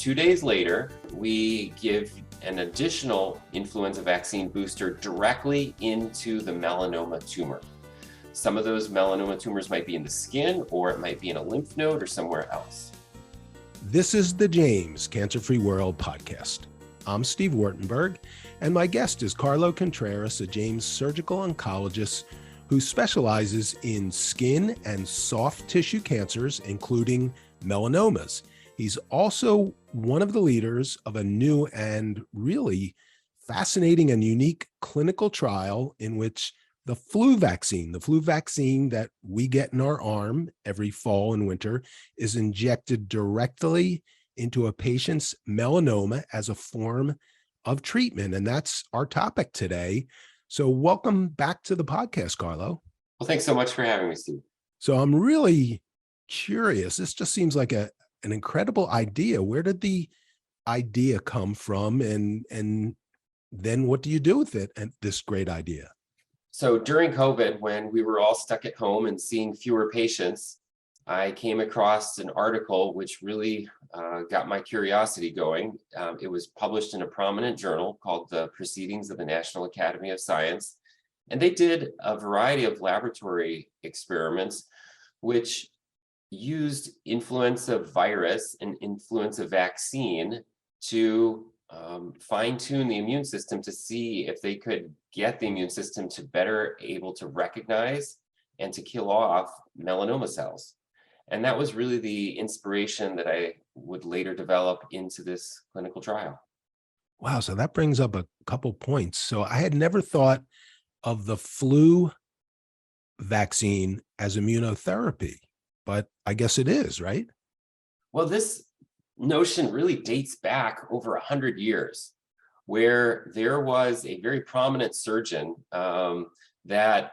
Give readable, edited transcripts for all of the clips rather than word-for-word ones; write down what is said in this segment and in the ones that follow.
2 days later, we give an additional influenza vaccine booster directly into the melanoma tumor. Some of those melanoma tumors might be in the skin, or it might be in a lymph node or somewhere else. This is the James Cancer-Free World podcast. I'm Steve Wartenberg, and my guest is Carlo Contreras, a James surgical oncologist who specializes in skin and soft tissue cancers, including melanomas. He's also one of the leaders of a new and really fascinating and unique clinical trial in which the flu vaccine that we get in our arm every fall and winter, is injected directly into a patient's melanoma as a form of treatment. And that's our topic today. So welcome back to the podcast, Carlo. Well, thanks so much for having me, Steve. So I'm really curious. This just seems like an incredible idea. Where did the idea come from? And then what do you do with it and this great idea? So during COVID, when we were all stuck at home and seeing fewer patients, I came across an article which really got my curiosity going. It was published in a prominent journal called the Proceedings of the National Academy of Science. And they did a variety of laboratory experiments which used influenza virus and influenza vaccine to fine-tune the immune system to see if they could get the immune system to better able to recognize and to kill off melanoma cells. And that was really the inspiration that I would later develop into this clinical trial. Wow. So that brings up a couple points. So I had never thought of the flu vaccine as immunotherapy, but I guess it is, right? Well, this notion really dates back over 100 years, where there was a very prominent surgeon that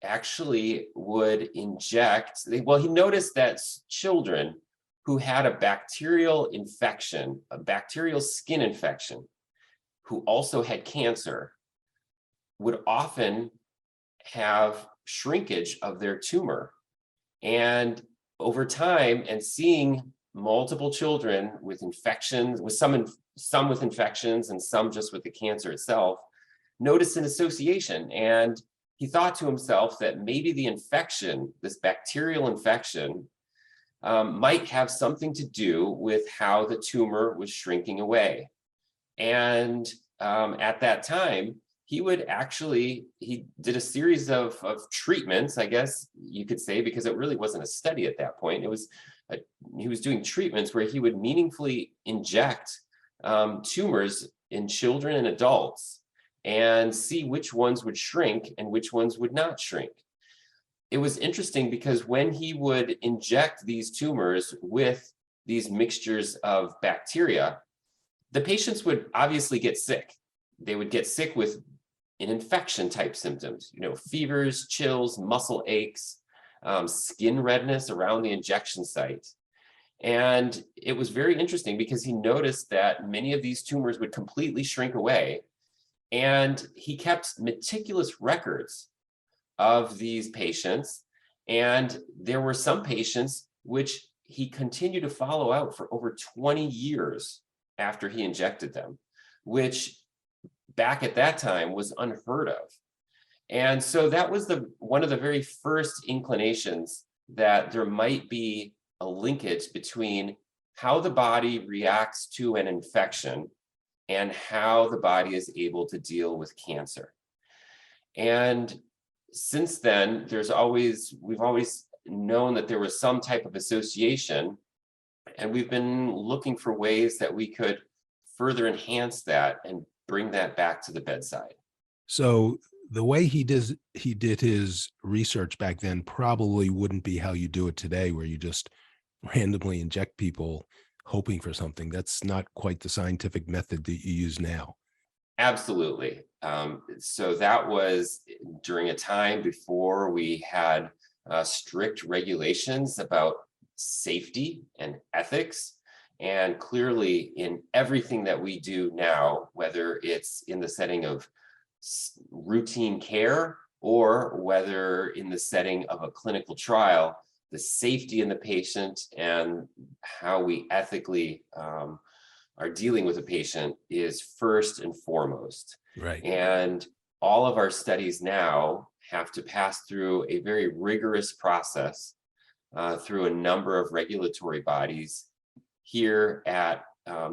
actually would inject, he noticed that children who had a bacterial infection, a bacterial skin infection, who also had cancer, would often have shrinkage of their tumor. And over time, and seeing multiple children with infections, with some with infections and some just with the cancer itself, noticed an association. And he thought to himself that maybe the infection, this bacterial infection, might have something to do with how the tumor was shrinking away. And at that time, he did a series of treatments, I guess you could say, because it really wasn't a study at that point. He was doing treatments where he would meaningfully inject tumors in children and adults and see which ones would shrink and which ones would not shrink. It was interesting because when he would inject these tumors with these mixtures of bacteria, the patients would obviously get sick. They would get sick with an infection type symptoms, fevers, chills, muscle aches, skin redness around the injection site. And it was very interesting because he noticed that many of these tumors would completely shrink away. And he kept meticulous records of these patients. And there were some patients which he continued to follow out for over 20 years after he injected them, which back at that time was unheard of. And so that was one of the very first inclinations that there might be a linkage between how the body reacts to an infection and how the body is able to deal with cancer. And since then, we've always known that there was some type of association, and we've been looking for ways that we could further enhance that and bring that back to the bedside. So the way he did his research back then probably wouldn't be how you do it today, where you just randomly inject people hoping for something. That's not quite the scientific method that you use now. Absolutely. So that was during a time before we had strict regulations about safety and ethics. And clearly in everything that we do now, whether it's in the setting of routine care or whether in the setting of a clinical trial, the safety in the patient and how we ethically are dealing with a patient is first and foremost. Right. And all of our studies now have to pass through a very rigorous process through a number of regulatory bodies here at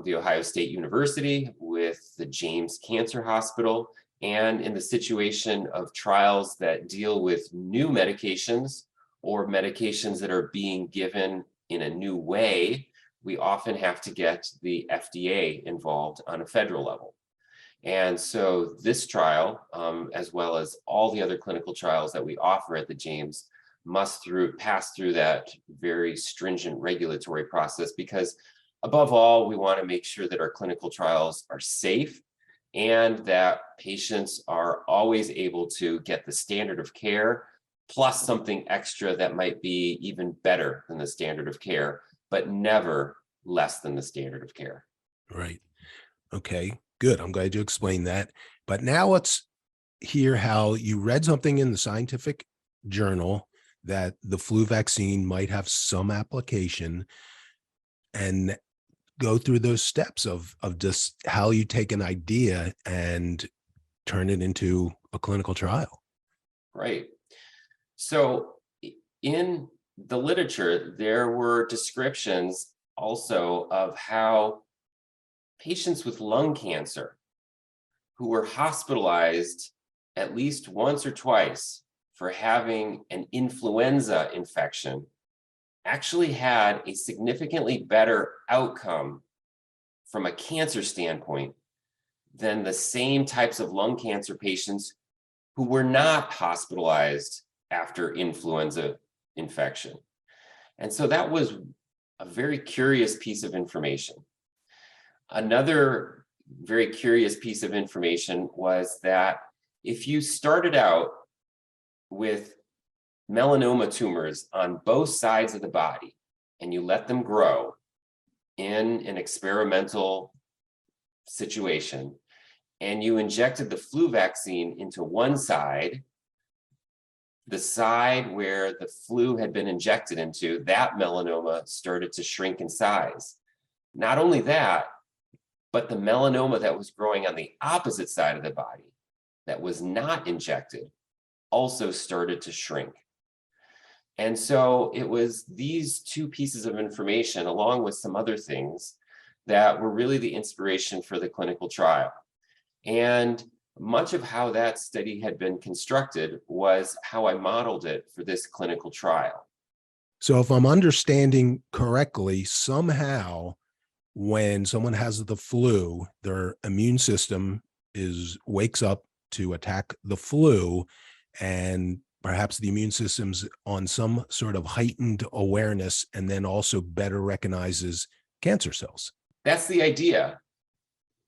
the Ohio State University with the James Cancer Hospital, and in the situation of trials that deal with new medications or medications that are being given in a new way, we often have to get the FDA involved on a federal level. And so this trial, as well as all the other clinical trials that we offer at the James, must pass through that very stringent regulatory process, because above all, we want to make sure that our clinical trials are safe and that patients are always able to get the standard of care plus something extra that might be even better than the standard of care, but never less than the standard of care. Right. Okay, good. I'm glad you explained that. But now let's hear how you read something in the scientific journal that the flu vaccine might have some application, and go through those steps of just how you take an idea and turn it into a clinical trial. Right. So in the literature, there were descriptions also of how patients with lung cancer who were hospitalized at least once or twice for having an influenza infection actually had a significantly better outcome from a cancer standpoint than the same types of lung cancer patients who were not hospitalized after influenza infection. And so that was a very curious piece of information. Another very curious piece of information was that if you started out with melanoma tumors on both sides of the body and you let them grow in an experimental situation, and you injected the flu vaccine into one side, the side where the flu had been injected into, that melanoma started to shrink in size. Not only that, but the melanoma that was growing on the opposite side of the body that was not injected also started to shrink. And so it was these two pieces of information, along with some other things, that were really the inspiration for the clinical trial. And much of how that study had been constructed was how I modeled it for this clinical trial. So if I'm understanding correctly, somehow when someone has the flu, their immune system wakes up to attack the flu, and perhaps the immune system's on some sort of heightened awareness and then also better recognizes cancer cells. That's the idea.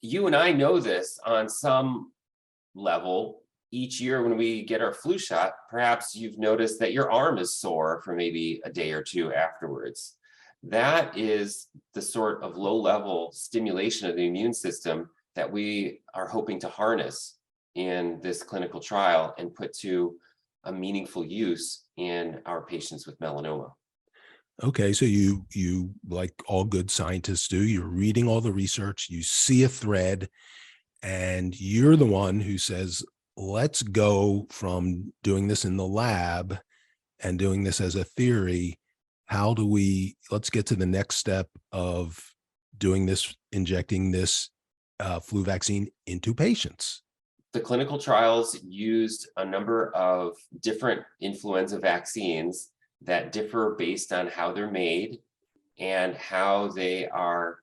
You and I know this on some level. Each year when we get our flu shot, perhaps you've noticed that your arm is sore for maybe a day or two afterwards. That is the sort of low-level stimulation of the immune system that we are hoping to harness in this clinical trial and put to a meaningful use in our patients with melanoma. Okay, so you like all good scientists do, you're reading all the research, you see a thread, and you're the one who says, let's go from doing this in the lab and doing this as a theory. Let's get to the next step of doing this, injecting this flu vaccine into patients. The clinical trials used a number of different influenza vaccines that differ based on how they're made and how they are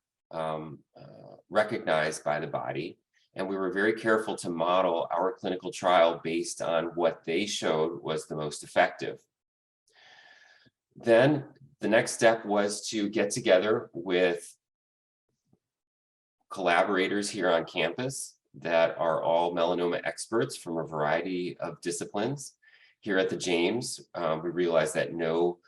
recognized by the body. And we were very careful to model our clinical trial based on what they showed was the most effective. Then the next step was to get together with collaborators here on campus that are all melanoma experts from a variety of disciplines. Here at the James, we realized that no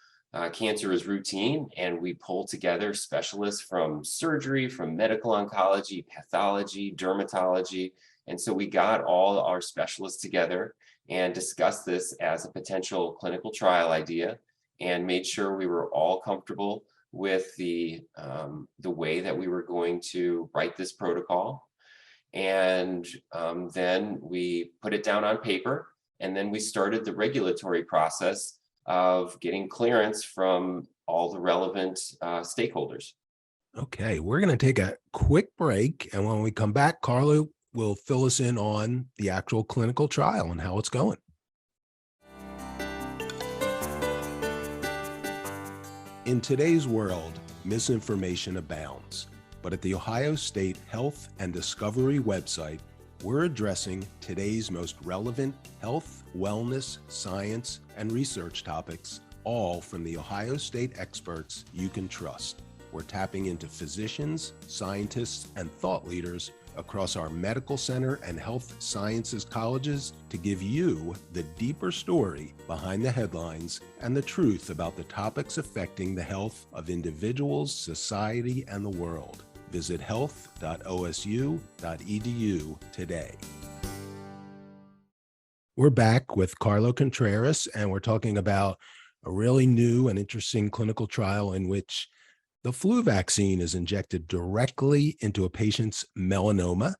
cancer is routine, and we pulled together specialists from surgery, from medical oncology, pathology, dermatology. And so we got all our specialists together and discussed this as a potential clinical trial idea and made sure we were all comfortable with the way that we were going to write this protocol. And then we put it down on paper, and then we started the regulatory process of getting clearance from all the relevant stakeholders. Okay, we're going to take a quick break. And when we come back, Carlo will fill us in on the actual clinical trial and how it's going. In today's world, misinformation abounds. But at the Ohio State Health and Discovery website, we're addressing today's most relevant health, wellness, science, and research topics, all from the Ohio State experts you can trust. We're tapping into physicians, scientists, and thought leaders across our medical center and health sciences colleges to give you the deeper story behind the headlines and the truth about the topics affecting the health of individuals, society, and the world. Visit health.osu.edu today. We're back with Carlo Contreras, and we're talking about a really new and interesting clinical trial in which the flu vaccine is injected directly into a patient's melanoma.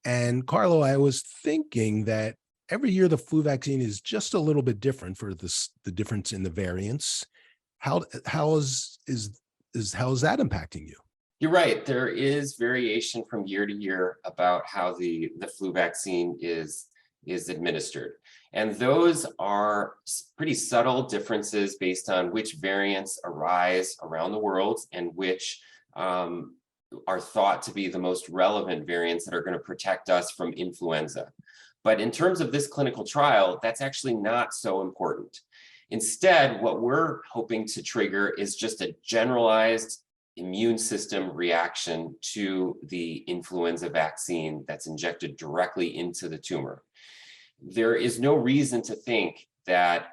And Carlo, I was thinking that every year the flu vaccine is just a little bit different for the difference in the variants. How is that impacting you? You're right. There is variation from year to year about how the flu vaccine is administered. And those are pretty subtle differences based on which variants arise around the world and which are thought to be the most relevant variants that are going to protect us from influenza. But in terms of this clinical trial, that's actually not so important. Instead, what we're hoping to trigger is just a generalized immune system reaction to the influenza vaccine that's injected directly into the tumor. There is no reason to think that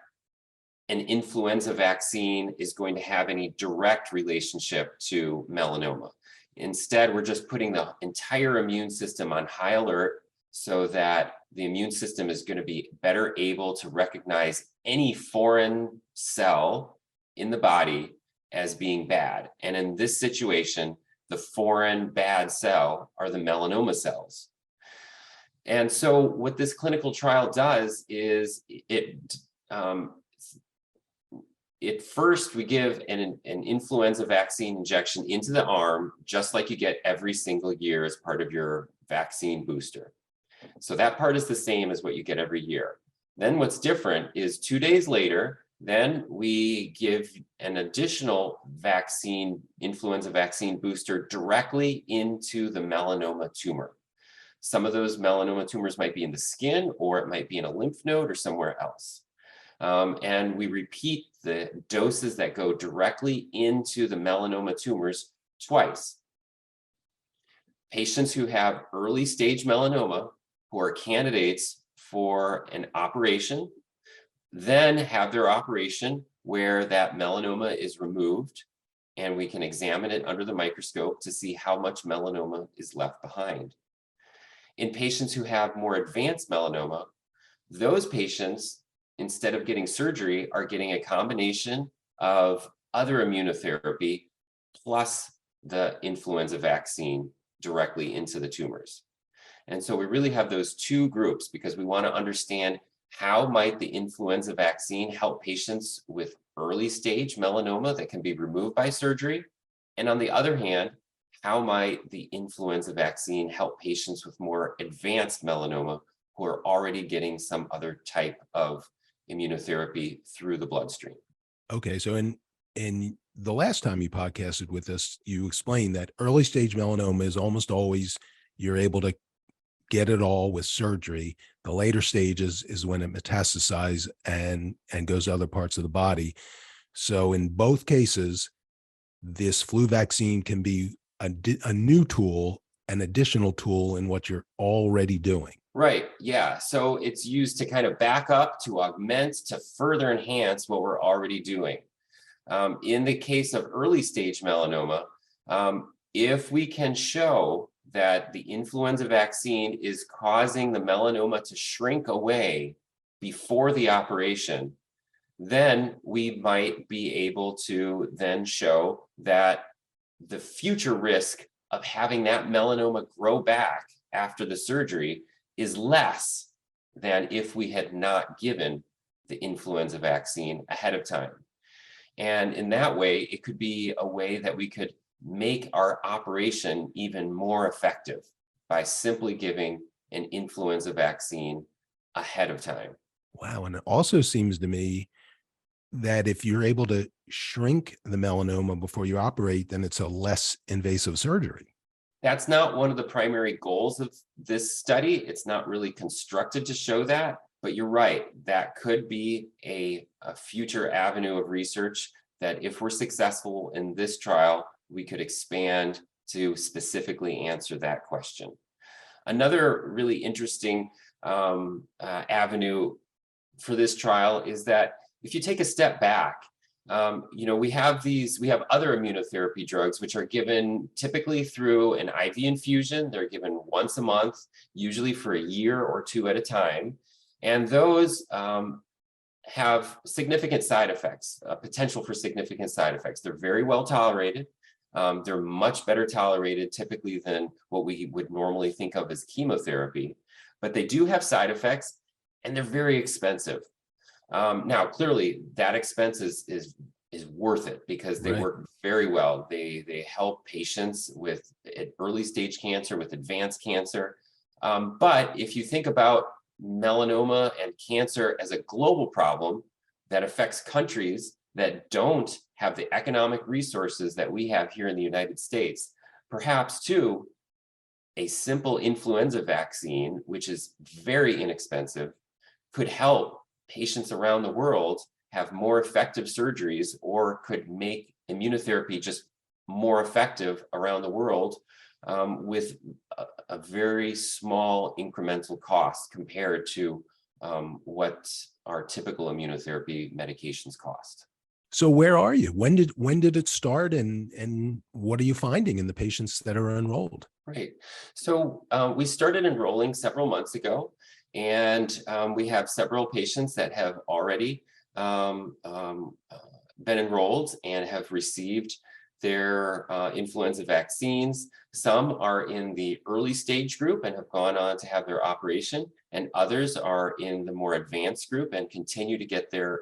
an influenza vaccine is going to have any direct relationship to melanoma. Instead, we're just putting the entire immune system on high alert so that the immune system is going to be better able to recognize any foreign cell in the body as being bad. And in this situation, the foreign bad cell are the melanoma cells. And so what this clinical trial does is first we give an influenza vaccine injection into the arm, just like you get every single year as part of your vaccine booster. So that part is the same as what you get every year. Then what's different is 2 days later, then we give an additional vaccine, influenza vaccine booster directly into the melanoma tumor. Some of those melanoma tumors might be in the skin, or it might be in a lymph node or somewhere else. And we repeat the doses that go directly into the melanoma tumors twice. Patients who have early stage melanoma, who are candidates for an operation, then have their operation where that melanoma is removed, and we can examine it under the microscope to see how much melanoma is left behind. In patients who have more advanced melanoma, those patients, instead of getting surgery, are getting a combination of other immunotherapy plus the influenza vaccine directly into the tumors. And so we really have those two groups because we want to understand how might the influenza vaccine help patients with early stage melanoma that can be removed by surgery? And on the other hand, how might the influenza vaccine help patients with more advanced melanoma who are already getting some other type of immunotherapy through the bloodstream? Okay, so in the last time you podcasted with us, you explained that early stage melanoma is almost always you're able to get it all with surgery. The later stages is when it metastasizes and goes to other parts of the body. So in both cases, this flu vaccine can be a new tool, an additional tool in what you're already doing. Right, yeah. So it's used to kind of back up, to augment, to further enhance what we're already doing. In the case of early stage melanoma, if we can show that the influenza vaccine is causing the melanoma to shrink away before the operation, then we might be able to then show that the future risk of having that melanoma grow back after the surgery is less than if we had not given the influenza vaccine ahead of time. And in that way, it could be a way that we could make our operation even more effective by simply giving an influenza vaccine ahead of time. Wow. And it also seems to me that if you're able to shrink the melanoma before you operate, then it's a less invasive surgery. That's not one of the primary goals of this study. It's not really constructed to show that, but you're right. That could be a future avenue of research that if we're successful in this trial, we could expand to specifically answer that question. Another really interesting avenue for this trial is that if you take a step back, we have other immunotherapy drugs which are given typically through an IV infusion. They're given once a month, usually for a year or two at a time. And those have significant side effects, potential for significant side effects. They're very well tolerated. They're much better tolerated typically than what we would normally think of as chemotherapy, but they do have side effects and they're very expensive. Now, clearly that expense is worth it because they work very well. They help patients with early stage cancer, with advanced cancer. But if you think about melanoma and cancer as a global problem that affects countries that don't have the economic resources that we have here in the United States, perhaps too, a simple influenza vaccine, which is very inexpensive, could help patients around the world have more effective surgeries or could make immunotherapy just more effective around the world with a very small incremental cost compared to what our typical immunotherapy medications cost. So where are you? When did it start, and what are you finding in the patients that are enrolled? Right. So we started enrolling several months ago, and we have several patients that have already been enrolled and have received their influenza vaccines. Some are in the early stage group and have gone on to have their operation, and others are in the more advanced group and continue to get their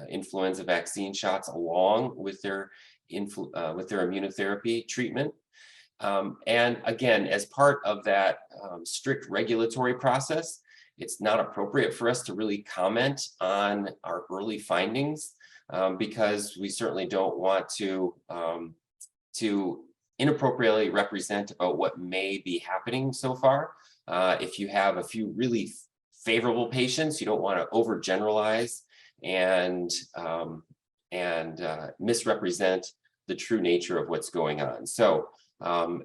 influenza vaccine shots along with their immunotherapy treatment. And again, as part of that strict regulatory process, it's not appropriate for us to really comment on our early findings because we certainly don't want to inappropriately represent about what may be happening so far. If you have a few really favorable patients, you don't want to overgeneralize and misrepresent the true nature of what's going on. So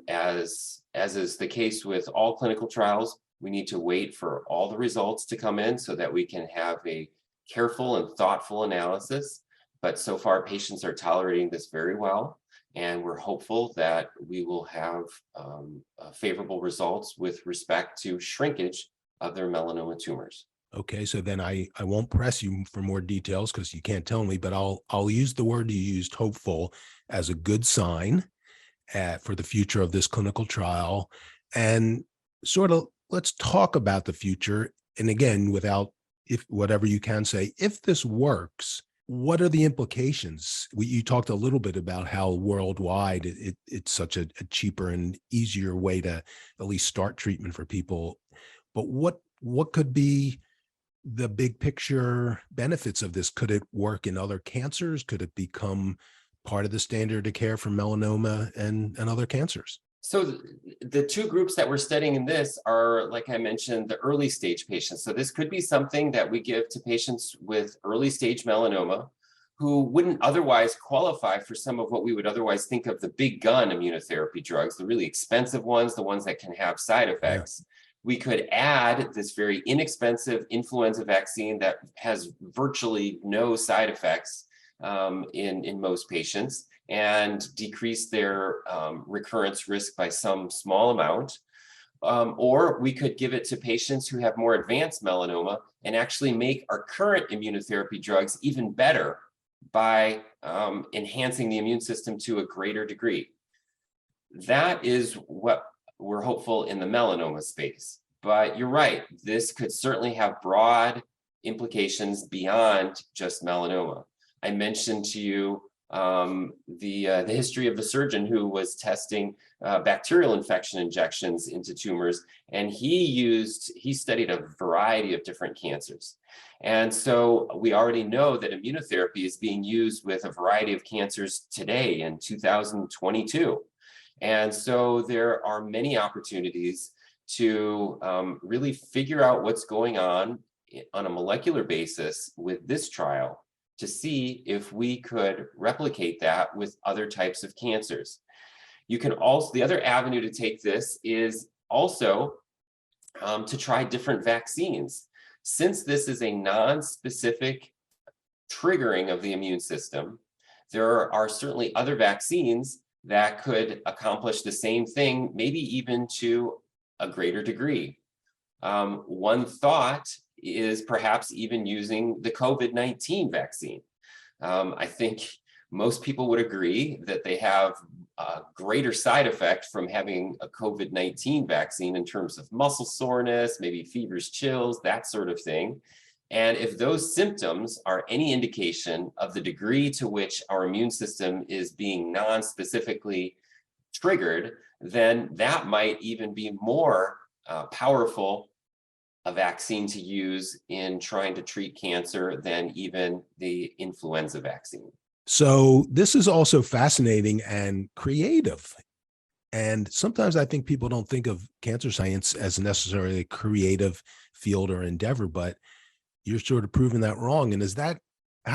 as is the case with all clinical trials, we need to wait for all the results to come in so that we can have a careful and thoughtful analysis. But so far, patients are tolerating this very well, and we're hopeful that we will have favorable results with respect to shrinkage of their melanoma tumors. Okay, so then I won't press you for more details because you can't tell me, but I'll use the word you used, hopeful, as a good sign for the future of this clinical trial. And sort of let's talk about the future. And again, if whatever you can say, if this works, what are the implications? You talked a little bit about how worldwide it's such a cheaper and easier way to at least start treatment for people. But what could be the big picture benefits of this? Could it work in other cancers? Could it become part of the standard of care for melanoma and other cancers? So the two groups that we're studying in this are, like I mentioned, the early stage patients. So this could be something that we give to patients with early stage melanoma who wouldn't otherwise qualify for some of what we would otherwise think of the big gun immunotherapy drugs, the really expensive ones, the ones that can have side effects. Yeah. We could add this very inexpensive influenza vaccine that has virtually no side effects in most patients, and decrease their recurrence risk by some small amount. Or we could give it to patients who have more advanced melanoma and actually make our current immunotherapy drugs even better by enhancing the immune system to a greater degree. That is what we're hopeful in the melanoma space. But you're right, this could certainly have broad implications beyond just melanoma. I mentioned to you the history of the surgeon who was testing bacterial infection injections into tumors, and he studied a variety of different cancers. And so we already know that immunotherapy is being used with a variety of cancers today in 2022. And so there are many opportunities to really figure out what's going on a molecular basis with this trial to see if we could replicate that with other types of cancers. You can also, the other avenue to take this is also to try different vaccines. Since this is a non-specific triggering of the immune system, there are certainly other vaccines that could accomplish the same thing, maybe even to a greater degree. One thought is perhaps even using the COVID-19 vaccine. I think most people would agree that they have a greater side effect from having a COVID-19 vaccine in terms of muscle soreness, maybe fevers, chills, that sort of thing. And if those symptoms are any indication of the degree to which our immune system is being non-specifically triggered, then that might even be more powerful a vaccine to use in trying to treat cancer than even the influenza vaccine. So this is also fascinating and creative. And sometimes I think people don't think of cancer science as necessarily a creative field or endeavor, but you're sort of proving that wrong. And is that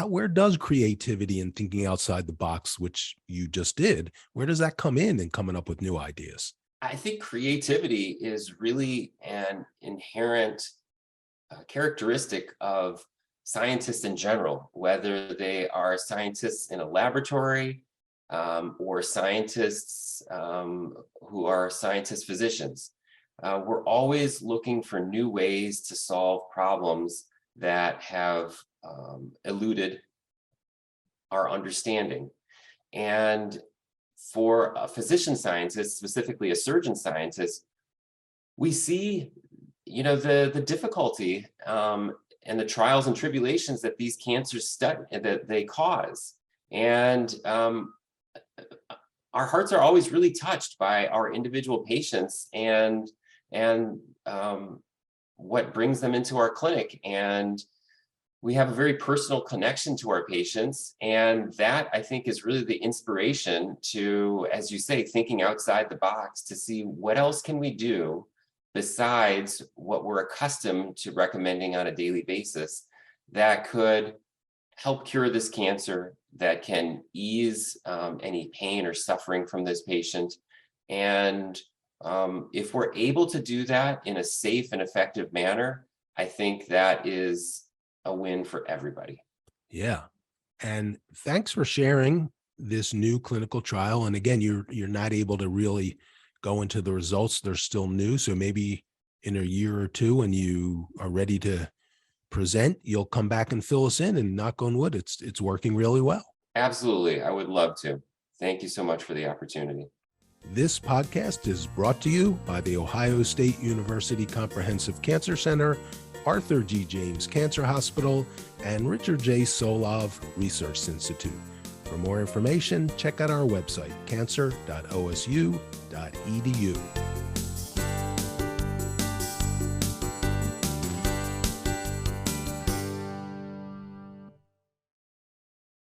where does creativity and thinking outside the box, which you just did, where does that come in coming up with new ideas? I think creativity is really an inherent characteristic of scientists in general, whether they are scientists in a laboratory or scientists who are scientist physicians. We're always looking for new ways to solve problems that have eluded our understanding. And for a physician scientist, specifically a surgeon scientist, we see, the difficulty and the trials and tribulations that these cancers that they cause. And our hearts are always really touched by our individual patients and what brings them into our clinic. And we have a very personal connection to our patients. And that, I think, is really the inspiration to, as you say, thinking outside the box to see what else can we do besides what we're accustomed to recommending on a daily basis that could help cure this cancer, that can ease any pain or suffering from this patient. And if we're able to do that in a safe and effective manner, I think that is a win for everybody. Yeah. And thanks for sharing this new clinical trial. And again, you're not able to really go into the results. They're still new. So maybe in a year or two, when you are ready to present, you'll come back and fill us in, and knock on wood, it's working really well. Absolutely. I would love to. Thank you so much for the opportunity. This podcast is brought to you by the Ohio State University Comprehensive Cancer Center, Arthur G. James Cancer Hospital, and Richard J. Solove Research Institute. For more information, check out our website, cancer.osu.edu.